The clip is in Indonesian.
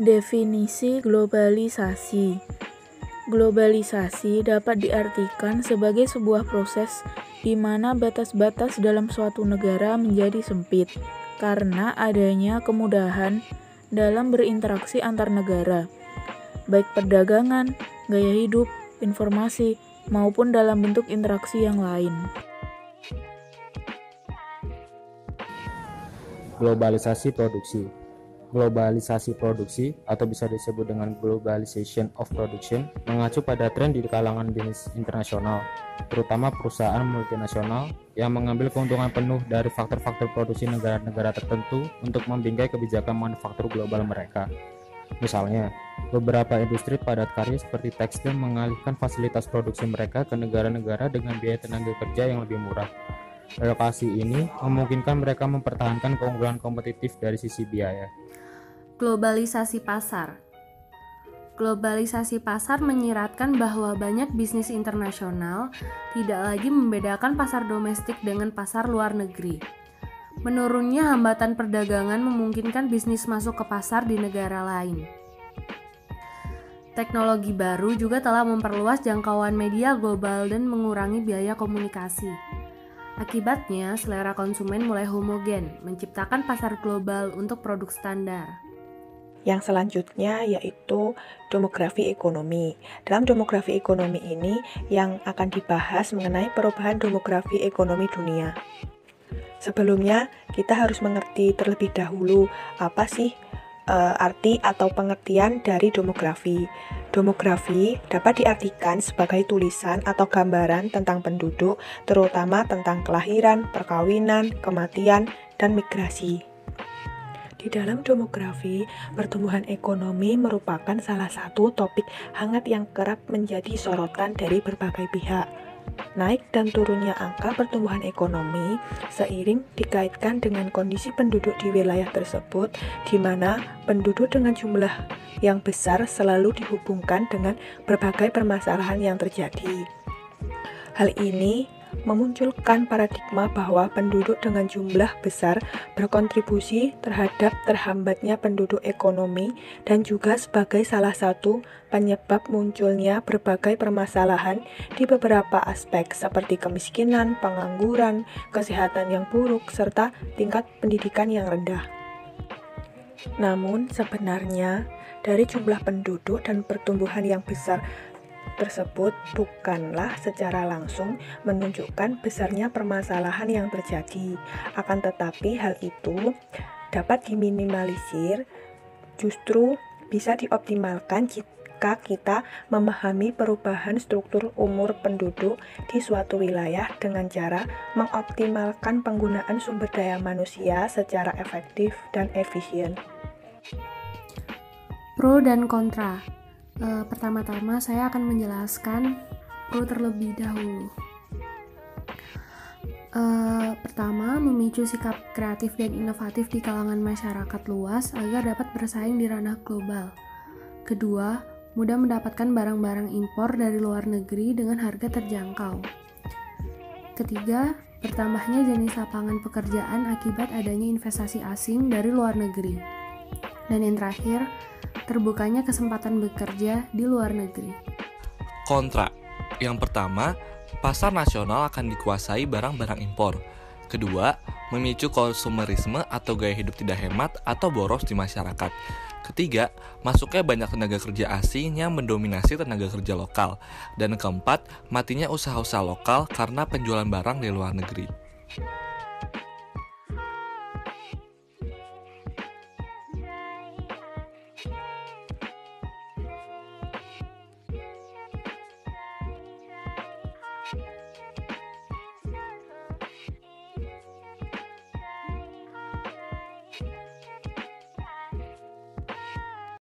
Definisi globalisasi. Globalisasi dapat diartikan sebagai sebuah proses di mana batas-batas dalam suatu negara menjadi sempit karena adanya kemudahan dalam berinteraksi antar negara, baik perdagangan, gaya hidup, informasi, maupun dalam bentuk interaksi yang lain. Globalisasi produksi. Globalisasi produksi atau bisa disebut dengan globalization of production mengacu pada tren di kalangan bisnis internasional, terutama perusahaan multinasional yang mengambil keuntungan penuh dari faktor-faktor produksi negara-negara tertentu untuk membingkai kebijakan manufaktur global mereka. Misalnya, beberapa industri padat karya seperti tekstil mengalihkan fasilitas produksi mereka ke negara-negara dengan biaya tenaga kerja yang lebih murah. Relokasi ini memungkinkan mereka mempertahankan keunggulan kompetitif dari sisi biaya. Globalisasi pasar. Globalisasi pasar menyiratkan bahwa banyak bisnis internasional tidak lagi membedakan pasar domestik dengan pasar luar negeri. Menurunnya hambatan perdagangan memungkinkan bisnis masuk ke pasar di negara lain. Teknologi baru juga telah memperluas jangkauan media global dan mengurangi biaya komunikasi. Akibatnya, selera konsumen mulai homogen, menciptakan pasar global untuk produk standar. Yang selanjutnya yaitu demografi ekonomi. Dalam demografi ekonomi ini yang akan dibahas mengenai perubahan demografi ekonomi dunia. Sebelumnya, kita harus mengerti terlebih dahulu apa sih arti atau pengertian dari demografi. Demografi dapat diartikan sebagai tulisan atau gambaran tentang penduduk, terutama tentang kelahiran, perkawinan, kematian, dan migrasi. Di dalam demografi, pertumbuhan ekonomi merupakan salah satu topik hangat yang kerap menjadi sorotan dari berbagai pihak. Naik dan turunnya angka pertumbuhan ekonomi seiring dikaitkan dengan kondisi penduduk di wilayah tersebut, di mana penduduk dengan jumlah yang besar selalu dihubungkan dengan berbagai permasalahan yang terjadi. Hal ini memunculkan paradigma bahwa penduduk dengan jumlah besar berkontribusi terhadap terhambatnya penduduk ekonomi dan juga sebagai salah satu penyebab munculnya berbagai permasalahan di beberapa aspek seperti kemiskinan, pengangguran, kesehatan yang buruk, serta tingkat pendidikan yang rendah. Namun sebenarnya dari jumlah penduduk dan pertumbuhan yang besar tersebut bukanlah secara langsung menunjukkan besarnya permasalahan yang terjadi. Akan tetapi hal itu dapat diminimalisir, justru bisa dioptimalkan jika kita memahami perubahan struktur umur penduduk di suatu wilayah dengan cara mengoptimalkan penggunaan sumber daya manusia secara efektif dan efisien. Pro dan kontra. Pertama-tama saya akan menjelaskan pro terlebih dahulu. Pertama, memicu sikap kreatif dan inovatif di kalangan masyarakat luas agar dapat bersaing di ranah global. Kedua, mudah mendapatkan barang-barang impor dari luar negeri dengan harga terjangkau. Ketiga, bertambahnya jenis lapangan pekerjaan akibat adanya investasi asing dari luar negeri. Dan yang terakhir, terbukanya kesempatan bekerja di luar negeri. Kontra. Yang pertama, pasar nasional akan dikuasai barang-barang impor. Kedua, memicu konsumerisme atau gaya hidup tidak hemat atau boros di masyarakat. Ketiga, masuknya banyak tenaga kerja asing yang mendominasi tenaga kerja lokal. Dan keempat, matinya usaha-usaha lokal karena penjualan barang di luar negeri.